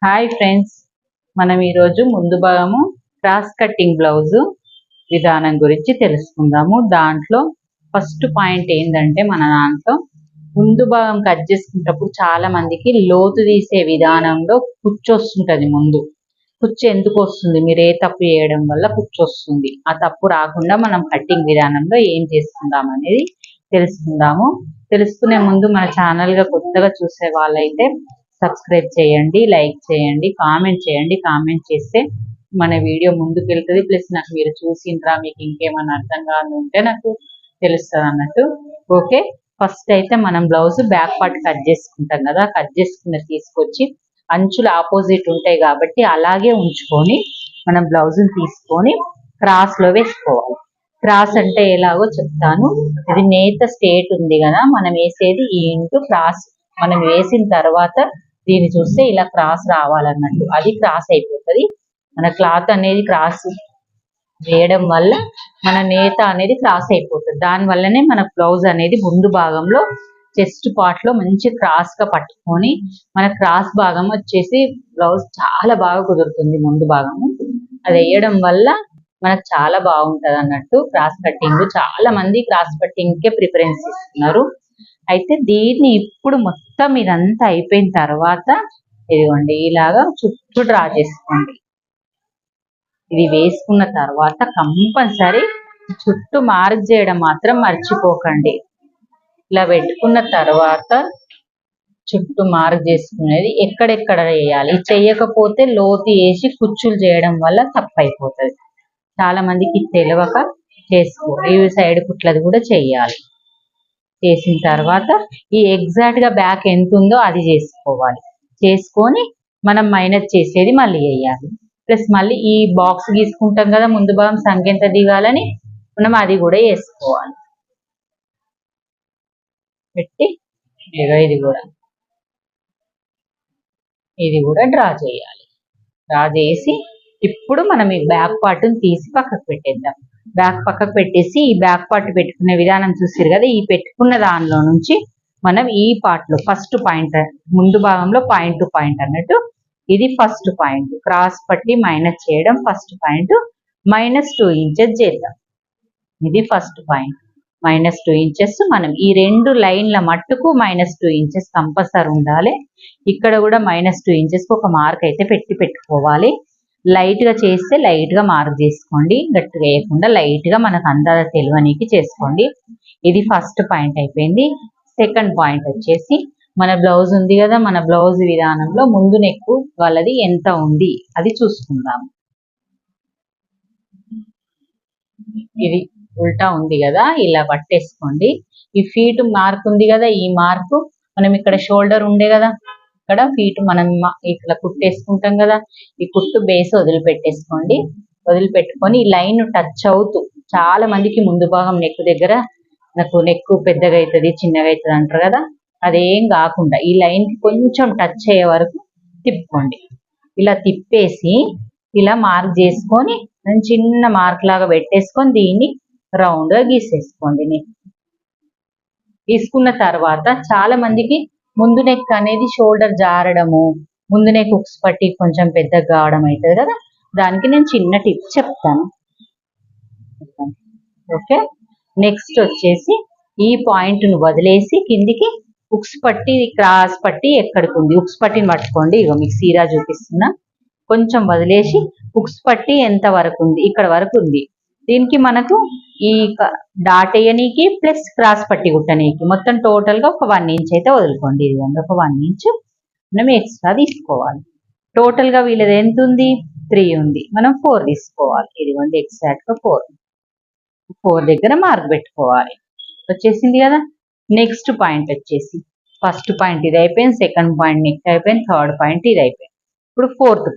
Hi friends, మనం ఈరోజు ముందు భాగము క్రాస్ కటింగ్ బ్లౌజ్ విధానం గురించి తెలుసుకుందాము. దాంట్లో ఫస్ట్ పాయింట్ ఏంటంటే, మన దాంట్లో ముందు భాగం కట్ చేసుకునేటప్పుడు చాలా మందికి లోతు తీసే విధానంలో కుచ్చు వస్తుంటది. కుచ్చు ఎందుకు వస్తుంది? మీరు ఏ తప్పు చేయడం వల్ల కుచ్చు వస్తుంది? ఆ తప్పు రాకుండా మనం కటింగ్ విధానంలో ఏం చేసుకుందాం అనేది తెలుసుకుందాము. తెలుసుకునే ముందు మన ఛానల్గా కొత్తగా చూసే వాళ్ళైతే సబ్స్క్రైబ్ చేయండి, లైక్ చేయండి, కామెంట్ చేయండి. కామెంట్ చేస్తే మన వీడియో ముందుకు వెళ్తుంది. ప్లస్ నాకు మీరు చూసిండ్రా, మీకు ఇంకేమైనా అర్థం కాదు ఉంటే నాకు తెలుస్తుంది అన్నట్టు. ఓకే, ఫస్ట్ అయితే మనం బ్లౌజ్ బ్యాక్ పార్ట్ కట్ చేసుకుంటాం కదా, కట్ చేసుకున్న తీసుకొచ్చి అంచులు ఆపోజిట్ ఉంటాయి కాబట్టి అలాగే ఉంచుకొని మనం బ్లౌజ్ని తీసుకొని క్రాస్లో వేసుకోవాలి. క్రాస్ అంటే ఎలాగో చెప్తాను. ఇది నేత స్టేట్ ఉంది కదా, మనం వేసేది ఈ ఇంటూ క్రాస్. మనం వేసిన తర్వాత దీన్ని చూస్తే ఇలా క్రాస్ రావాలన్నట్టు, అది క్రాస్ అయిపోతుంది. మన క్లాత్ అనేది క్రాస్ వేయడం వల్ల మన నేత అనేది క్రాస్ అయిపోతుంది. దానివల్లనే మన బ్లౌజ్ అనేది ముందు భాగంలో చెస్ట్ పార్ట్ లో మంచి క్రాస్ గా పట్టుకొని మన క్రాస్ భాగం వచ్చేసి బ్లౌజ్ చాలా బాగా కుదురుతుంది. ముందు భాగము అది వేయడం వల్ల మనకు చాలా బాగుంటది అన్నట్టు. క్రాస్ కటింగ్ చాలా మంది క్రాస్ కటింగ్ కే ప్రిఫరెన్స్ ఇస్తున్నారు. అయితే దీన్ని ఇప్పుడు మొత్తం ఇదంతా అయిపోయిన తర్వాత ఇదిగోండి ఇలాగా చుట్టూ డ్రా చేసుకోండి. ఇది వేసుకున్న తర్వాత కంపల్సరీ చుట్టూ మార్క్ చేయడం మాత్రం మర్చిపోకండి. ఇలా పెట్టుకున్న తర్వాత చుట్టూ మార్క్ చేసుకునేది ఎక్కడెక్కడ వేయాలి. చేయకపోతే లోతు వేసి కుచ్చులు చేయడం వల్ల తప్పైపోతుంది. చాలా మందికి తెలియక చేసుకోవాలి. ఈ సైడ్ కుట్లది కూడా చెయ్యాలి. చేసిన తర్వాత ఈ ఎగ్జాక్ట్ గా బ్యాక్ ఎంత ఉందో అది చేసుకోవాలి. చేసుకొని మనం మైనస్ చేసేది మళ్ళీ వేయాలి. ప్లస్ మళ్ళీ ఈ బాక్స్ గీసుకుంటాం కదా ముందు భాగం సంఖ్య ఎంత దిగాలని, మనం అది కూడా వేసుకోవాలి. పెట్టి ఇది కూడా డ్రా చేయాలి. డ్రా చేసి ఇప్పుడు మనం ఈ బ్యాక్ పార్ట్ని తీసి పక్కకు పెట్టేద్దాం. బ్యాక్ పక్కకు పెట్టేసి ఈ బ్యాక్ పార్ట్ పెట్టుకునే విధానం చూసారు కదా, ఈ పెట్టుకున్న దానిలో నుంచి మనం ఈ పార్ట్ లో ఫస్ట్ పాయింట్, ముందు భాగంలో పాయింట్ టు పాయింట్ అన్నట్టు, ఇది ఫస్ట్ పాయింట్. క్రాస్ పట్టి మైనస్ చేయడం ఫస్ట్ పాయింట్. -2 ఇంచెస్ చేద్దాం. ఇది ఫస్ట్ పాయింట్. -2 ఇంచెస్. మనం ఈ రెండు లైన్ల మట్టుకు -2 ఇంచెస్ కంపల్సరీ ఉండాలి. ఇక్కడ కూడా -2 ఇంచెస్ ఒక మార్క్ అయితే పెట్టుకోవాలి. లైట్ గా చేస్తే లైట్ గా మార్క్ చేసుకోండి, గట్టిగా వేయకుండా లైట్ గా మనకు అందాజ తెలియనికి చేసుకోండి. ఇది ఫస్ట్ పాయింట్ అయిపోయింది. సెకండ్ పాయింట్ వచ్చేసి మన బ్లౌజ్ ఉంది కదా, మన బ్లౌజ్ విధానంలో ముందు నెక్ వాళ్ళది ఎంత ఉంది అది చూసుకుందాం. ఇది ఉల్టా ఉంది కదా, ఇలా పట్టేసుకోండి. ఈ ఫీట్ మార్క్ ఉంది కదా, ఈ మార్కు మనం ఇక్కడ షోల్డర్ ఉండే కదా, ఇక్కడ ఫీట్ మనం ఇట్లా కుట్టేసుకుంటాం కదా, ఈ కుట్టు బేస్ వదిలిపెట్టేసుకోండి. వదిలిపెట్టుకొని ఈ లైన్ టచ్ అవుతూ, చాలా మందికి ముందు భాగం నెక్ దగ్గర నాకు నెక్ పెద్దగా అవుతుంది చిన్నగా అవుతుంది అంటారు కదా, అదేం కాకుండా ఈ లైన్ కి కొంచెం టచ్ అయ్యే వరకు తిప్పుకోండి. ఇలా తిప్పేసి ఇలా మార్క్ చేసుకొని చిన్న మార్క్ లాగా పెట్టేసుకొని దీన్ని రౌండ్ గా గీసేసుకోండి. గీసుకున్న తర్వాత చాలా మందికి ముందు నెక్ అనేది షోల్డర్ జారడము, ముందు నెక్ హుక్స్ పట్టి కొంచెం పెద్దగా కావడం అవుతుంది కదా, దానికి నేను చిన్న టిప్ చెప్తాను. ఓకే, నెక్స్ట్ వచ్చేసి ఈ పాయింట్ ను వదిలేసి కిందికి హుక్స్ పట్టి క్రాస్ పట్టి ఎక్కడికి ఉంది హుక్స్ పట్టిని పట్టుకోండి. ఇగో మీకు సీరా చూపిస్తున్నా. కొంచెం వదిలేసి హుక్స్ పట్టి ఎంత వరకు ఉంది, ఇక్కడ వరకు ఉంది. దీనికి మనకు ఈ డాట్ వేయనీకి ప్లస్ క్రాస్ పట్టి కుట్టనీకి మొత్తం టోటల్ గా ఒక 1 ఇంచ్ అయితే వదులుకోండి. ఇది ఒక 1 ఇంచ్ మనం ఎక్స్ట్రా తీసుకోవాలి. టోటల్ గా వీళ్ళది ఎంత ఉంది, 3 ఉంది. మనం 4 తీసుకోవాలి. ఇదిగోండి ఎగ్జాక్ట్ గా 4 దగ్గర మార్క్ పెట్టుకోవాలి. వచ్చేసింది కదా. నెక్స్ట్ పాయింట్ వచ్చేసి ఫస్ట్ పాయింట్ ఇది అయిపోయింది, సెకండ్ పాయింట్ నెక్ అయిపోయింది, థర్డ్ పాయింట్ ఇది అయిపోయింది. ఇప్పుడు ఫోర్త్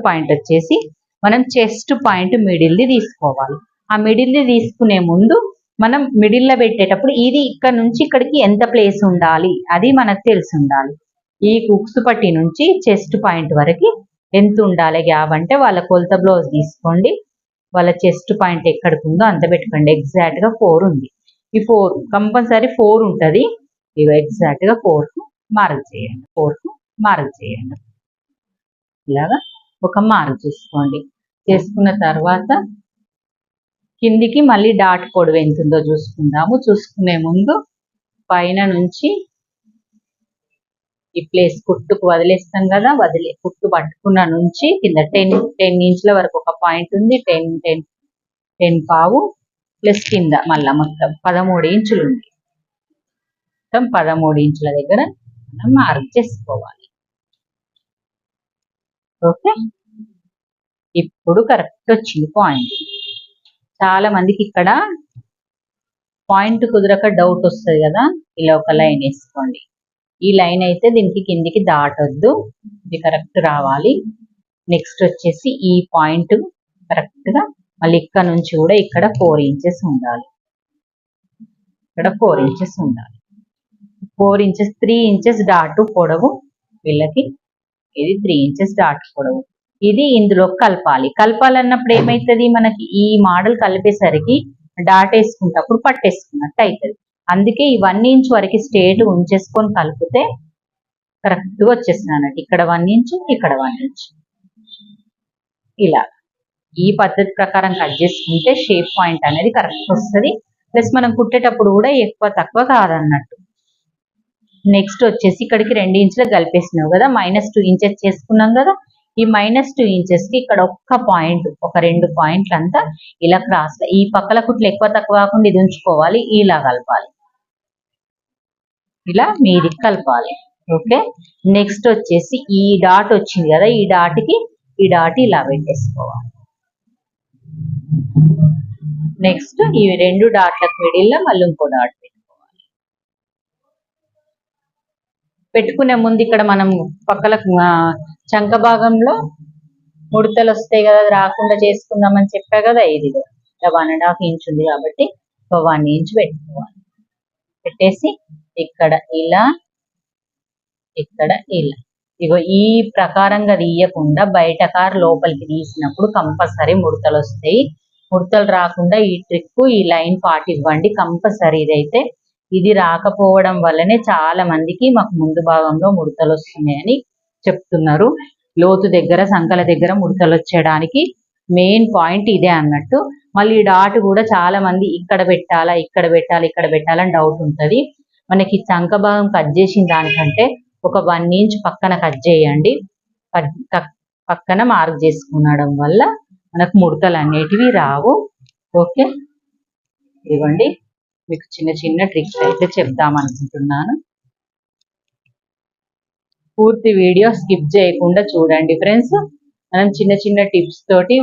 పాయింట్ వచ్చేసి మనం చెస్ట్ పాయింట్ మిడిల్ది తీసుకోవాలి. ఆ మిడిల్ది తీసుకునే ముందు మనం మిడిల్లో పెట్టేటప్పుడు ఇది ఇక్కడ నుంచి ఇక్కడికి ఎంత ప్లేస్ ఉండాలి అది మనకు తెలిసి ఉండాలి. ఈ హుక్స్ పట్టి నుంచి చెస్ట్ పాయింట్ వరకు ఎంత ఉండాలి గ్యాప్ అంటే వాళ్ళ కొలత బ్లౌజ్ తీసుకోండి. వాళ్ళ చెస్ట్ పాయింట్ ఎక్కడికి ఉందో అంత పెట్టుకోండి. ఎగ్జాక్ట్ గా 4 ఉంది. ఈ 4 కంపల్సరీ 4 ఉంటుంది. ఇవి ఎగ్జాక్ట్ గా 4 కు మార్క్ చేయండి. ఇలాగా ఒక మార్క్ చేసుకోండి. చేసుకున్న తర్వాత కిందికి మళ్ళీ డాట్ పొడవు ఎంత ఉందో చూసుకుందాము. చూసుకునే ముందు పైన నుంచి ఈ ప్లేస్ కుట్టుకు వదిలేస్తాం కదా, కుట్టు పట్టుకున్న నుంచి కింద 10 ఇంచుల వరకు ఒక పాయింట్ ఉంది. 10 పావు ప్లస్ కింద మళ్ళా మొత్తం 13 ఇంచులు ఉంది. మొత్తం 13 ఇంచుల దగ్గర మనం మార్క్ చేసుకోవాలి. ఓకే, ఇప్పుడు కరెక్ట్ వచ్చింది పాయింట్. చాలా మందికి ఇక్కడ పాయింట్ కుదరక డౌట్ వస్తుంది కదా, ఇలా ఒక లైన్ వేసుకోండి. ఈ లైన్ అయితే దీనికి కిందికి దాటొద్దు, ఇది కరెక్ట్ రావాలి. నెక్స్ట్ వచ్చేసి ఈ పాయింట్ కరెక్ట్ గా మళ్ళీ ఇక్కడ నుంచి కూడా ఇక్కడ 4 ఇంచెస్ ఉండాలి. ఇక్కడ 4 ఇంచెస్ ఉండాలి. 4 ఇంచెస్ 3 ఇంచెస్ డాటు పొడవు వీళ్ళకి, ఇది 3 ఇంచెస్ డాటు పొడవు. ఇది ఇందులో కలపాలన్నప్పుడు ఏమైతుంది, మనకి ఈ మోడల్ కలిపేసరికి డాట్ వేసుకుంటప్పుడు పట్టేసుకున్నట్టు అవుతుంది. అందుకే ఈ 1 ఇంచ్ వరకు స్ట్రేట్ ఉంచేసుకొని కలిపితే కరెక్ట్గా వచ్చేస్తుంది అన్నట్టు. ఇక్కడ 1 ఇంచ్, ఇక్కడ 1 ఇంచ్, ఇలా ఈ పద్ధతి ప్రకారం కట్ చేసుకుంటే షేప్ పాయింట్ అనేది కరెక్ట్ వస్తుంది. ప్లస్ మనం కుట్టేటప్పుడు కూడా ఎక్కువ తక్కువ కాదన్నట్టు. నెక్స్ట్ వచ్చేసి ఇక్కడికి 2 ఇంచులకు కలిపేసినావు కదా, -2 ఇంచెస్ చేసుకున్నాం కదా. ఈ -2 ఇంచెస్ కి ఇక్కడ ఒక్క పాయింట్, ఒక 2 పాయింట్లు అంతా ఇలా క్రాస్, ఈ పక్కల కుట్లు ఎక్కువ తక్కువ కాకుండా ఇది ఉంచుకోవాలి. ఇలా కలపాలి, ఇలా మీది కలపాలి. ఓకే, నెక్స్ట్ వచ్చేసి ఈ డాట్ వచ్చింది కదా, ఈ డాట్కి ఈ డాట్ ఇలా పెట్టేసుకోవాలి. నెక్స్ట్ ఈ 2 డాట్లకు మిడిల్లో మళ్ళీ ఇంకో డాట్ పెట్టుకోవాలి. పెట్టుకునే ముందు ఇక్కడ మనం పక్కల చంక భాగంలో ముడతలు వస్తాయి కదా, అది రాకుండా చేసుకుందామని చెప్పా కదా. ఇది 1.5 ఇంచ్ ఉంది కాబట్టి 1 ఇంచ్ పెట్టుకోవాలి. పెట్టేసి ఇక్కడ ఇలా, ఇక్కడ ఇలా, ఇగో ఈ ప్రకారంగా తీయకుండా బయట కారు లోపలికి తీసినప్పుడు కంపల్సరీ ముడతలు వస్తాయి. ముడతలు రాకుండా ఈ ట్రిక్, ఈ లైన్ పాటివ్వండి కంపల్సరీ. ఇదైతే ఇది రాకపోవడం వల్లనే చాలా మందికి మాకు ముందు భాగంలో ముడతలు వస్తున్నాయని చెప్తున్నారు. లోతు దగ్గర, సంకల దగ్గర ముడతలు వచ్చేయడానికి మెయిన్ పాయింట్ ఇదే అన్నట్టు. మళ్ళీ ఈ డాట్ కూడా చాలా మంది ఇక్కడ పెట్టాలా, ఇక్కడ పెట్టాలా, ఇక్కడ పెట్టాలని డౌట్ ఉంటుంది. మనకి చంక భాగం కట్ చేసిన దానికంటే ఒక 1 ఇంచ్ పక్కన కట్ చేయండి. పక్కన మార్క్ చేసుకునడం వల్ల మనకు ముడతలు అనేటివి రావు. ఓకే, ఇవ్వండి మీకు చిన్న చిన్న ట్రిక్స్ అయితే చెప్దాం అనుకుంటున్నాను. పూర్తి వీడియో స్కిప్ చేయకుండా చూడండి ఫ్రెండ్స్. మనం చిన్న చిన్న టిప్స్ తోటి